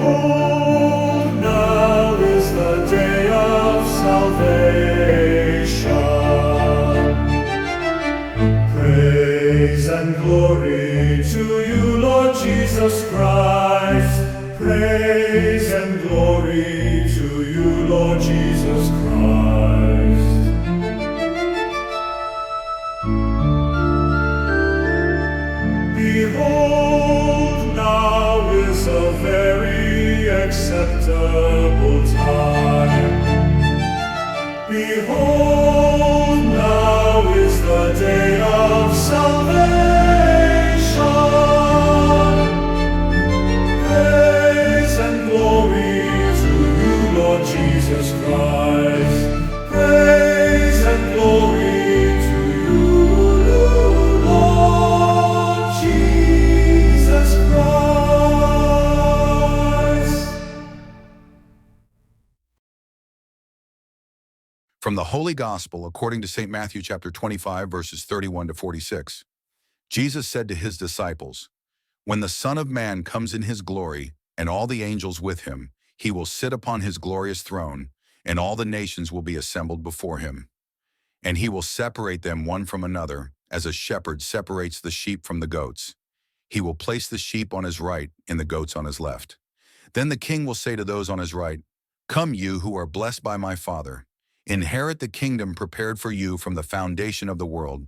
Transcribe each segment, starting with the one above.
Behold, now is the day of salvation. Praise and glory to you, Lord Jesus Christ. Praise and glory to you, Lord Jesus Christ. Behold, now is a very acceptable time. Behold, now is the day of salvation. Praise and glory to you, Lord Jesus Christ. Praise and glory to you, Lord Jesus Christ. From the Holy Gospel according to St. Matthew chapter 25, verses 31 to 46. Jesus said to his disciples, "When the Son of Man comes in his glory, and all the angels with him, he will sit upon his glorious throne, and all the nations will be assembled before him. And he will separate them one from another, as a shepherd separates the sheep from the goats. He will place the sheep on his right and the goats on his left. Then the king will say to those on his right, 'Come, you who are blessed by my Father, inherit the kingdom prepared for you from the foundation of the world.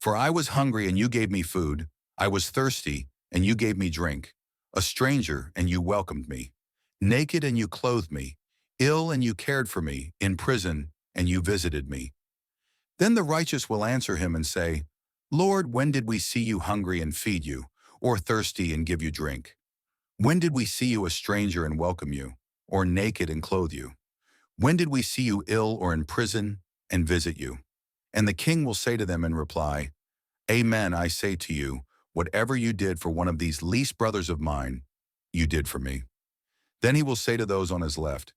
For I was hungry, and you gave me food. I was thirsty, and you gave me drink. A stranger, and you welcomed me. Naked, and you clothed me. Ill, and you cared for me. In prison, and you visited me.' Then the righteous will answer him and say, 'Lord, when did we see you hungry and feed you, or thirsty and give you drink? When did we see you a stranger and welcome you, or naked and clothe you? When did we see you ill or in prison and visit you?' And the king will say to them in reply, 'Amen, I say to you, whatever you did for one of these least brothers of mine, you did for me.' Then he will say to those on his left,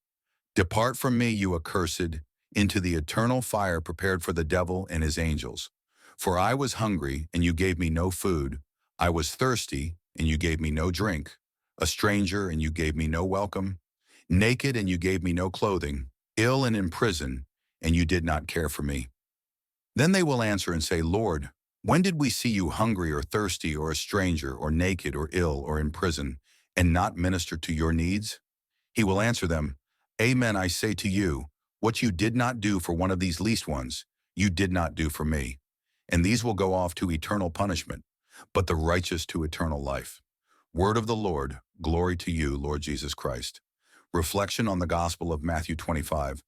'Depart from me, you accursed, into the eternal fire prepared for the devil and his angels. For I was hungry, and you gave me no food. I was thirsty, and you gave me no drink. A stranger, and you gave me no welcome. Naked, and you gave me no clothing. Ill and in prison, and you did not care for me.' Then they will answer and say, 'Lord, when did we see you hungry or thirsty or a stranger or naked or ill or in prison, and not minister to your needs?' He will answer them, 'Amen, I say to you, what you did not do for one of these least ones, you did not do for me.' And these will go off to eternal punishment, but the righteous to eternal life." Word of the Lord. Glory to you, Lord Jesus Christ. Reflection on the Gospel of Matthew 25,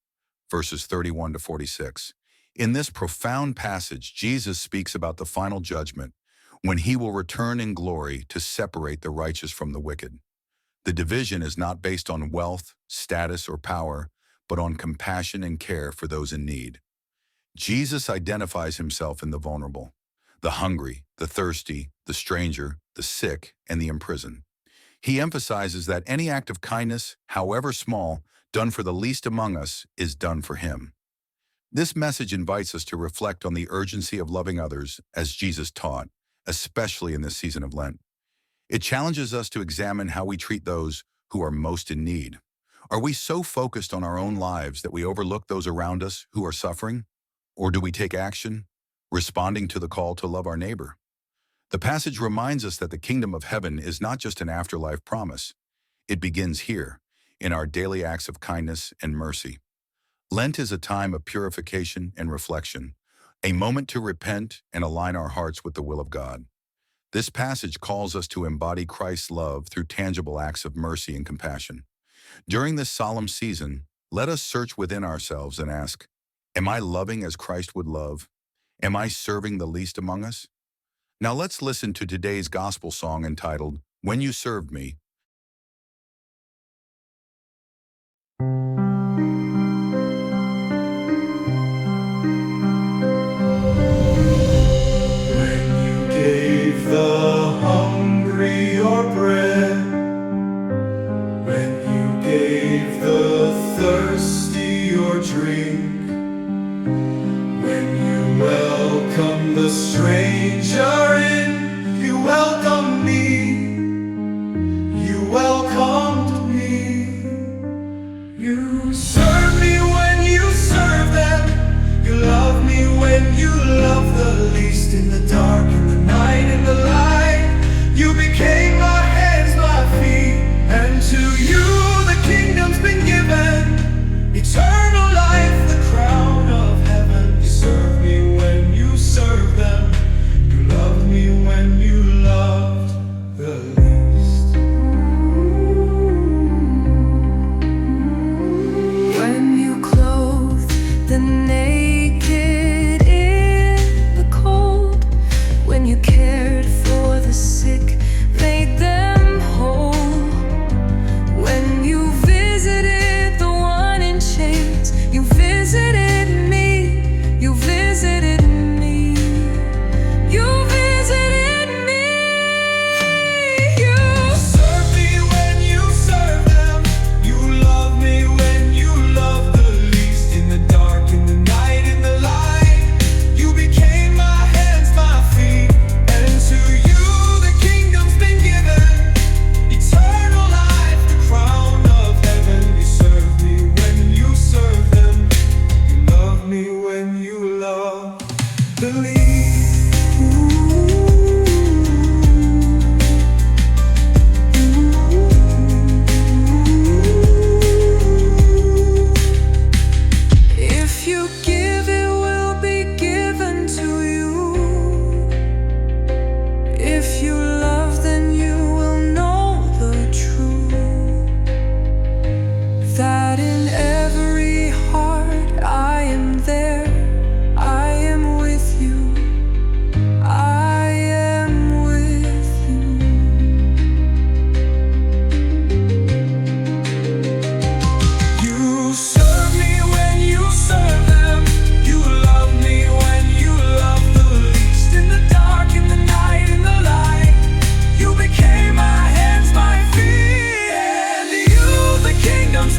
verses 31 to 46. In this profound passage, Jesus speaks about the final judgment, when he will return in glory to separate the righteous from the wicked. The division is not based on wealth, status, or power, but on compassion and care for those in need. Jesus identifies himself in the vulnerable, the hungry, the thirsty, the stranger, the sick, and the imprisoned. He emphasizes that any act of kindness, however small, done for the least among us, is done for him. This message invites us to reflect on the urgency of loving others, as Jesus taught, especially in this season of Lent. It challenges us to examine how we treat those who are most in need. Are we so focused on our own lives that we overlook those around us who are suffering? Or do we take action, responding to the call to love our neighbor? The passage reminds us that the kingdom of heaven is not just an afterlife promise. It begins here, in our daily acts of kindness and mercy. Lent is a time of purification and reflection, a moment to repent and align our hearts with the will of God. This passage calls us to embody Christ's love through tangible acts of mercy and compassion. During this solemn season, let us search within ourselves and ask, am I loving as Christ would love? Am I serving the least among us? Now let's listen to today's gospel song entitled, "When You Served Me." When you gave the hungry your bread, when you gave the thirsty your drink, when you welcomed the stranger in, you welcomed me, you welcomed me.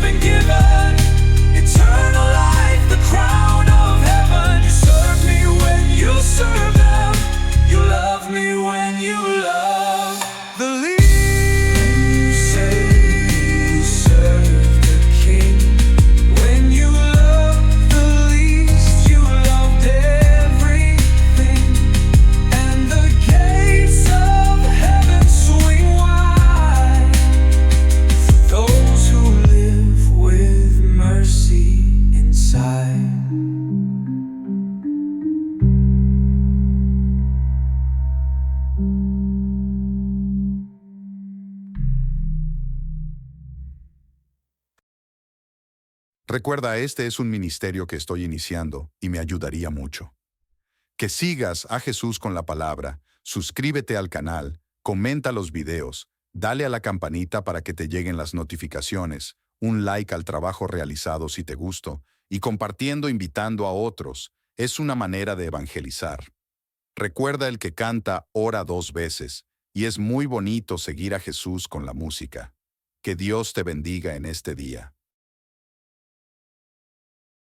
been given eternal life, the crown of heaven. You serve me when you serve them. You love me when you love the least. You serve the King. When you love the least, you loved everything. And the gates of heaven swing wide for those who live with mercy inside. Recuerda, este es un ministerio que estoy iniciando y me ayudaría mucho. Que sigas a Jesús con la palabra, suscríbete al canal, comenta los videos, dale a la campanita para que te lleguen las notificaciones, un like al trabajo realizado si te gustó, y compartiendo invitando a otros, es una manera de evangelizar. Recuerda, el que canta ora 2 veces, y es muy bonito seguir a Jesús con la música. Que Dios te bendiga en este día.